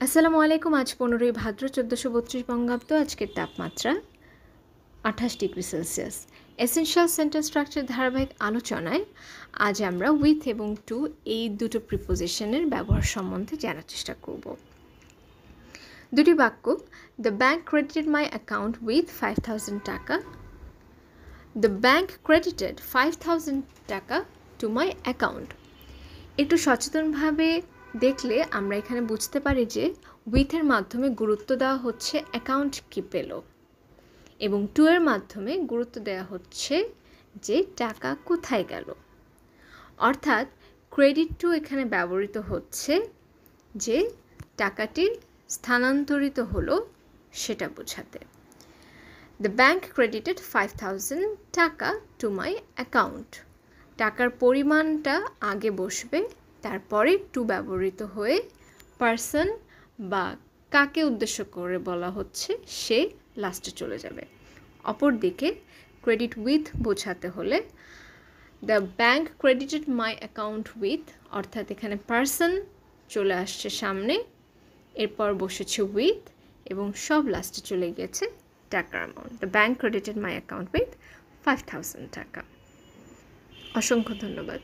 আসসালামু আলাইকুম। আজ 15ই ভাদ্র 1432 বঙ্গাব্দ। আজকের তাপমাত্রা 28 degree Celsius. Essential sentence structure ধারাবাহিক আলোচনায় আজ আমরা উইথ এবং টু এই দুটো প্রিপোজিশনের ব্যবহার সম্বন্ধে জানার চেষ্টা করব। দুটি বাক্য, the bank credited my account with 5000 টাকা। দ্য ব্যাংক ক্রেডিটেড 5000 টাকা টু মাই অ্যাকাউন্ট। একটু সচেতনভাবে দেখলে আমরা এখানে বুঝতে পারি যে উইথের মাধ্যমে গুরুত্ব দেওয়া হচ্ছে অ্যাকাউন্ট কি পেল, এবং টু এর মাধ্যমে গুরুত্ব দেওয়া হচ্ছে যে টাকা কোথায় গেল। অর্থাৎ ক্রেডিট টু এখানে ব্যবহৃত হচ্ছে যে টাকাটি স্থানান্তরিত হলো সেটা বোঝাতে। দ্য ব্যাংক ক্রেডিটেড 5000 টাকা টু মাই অ্যাকাউন্ট। টাকার পরিমাণটা আগে বসবে, তারপরে টু ব্যবহৃত হয়ে পার্সন বা কাকে উদ্দেশ্য করে বলা হচ্ছে সে লাস্টে চলে যাবে। অপরদিকে ক্রেডিট উইথ বোঝাতে হলে the bank credited my account with, অর্থাৎ এখানে পার্সন চলে আসছে সামনে, এরপর বসেছে উইথ এবং সব লাস্টে চলে গিয়েছে টাকার amount. The bank credited my account with 5000 টাকা। অসংখ্য ধন্যবাদ।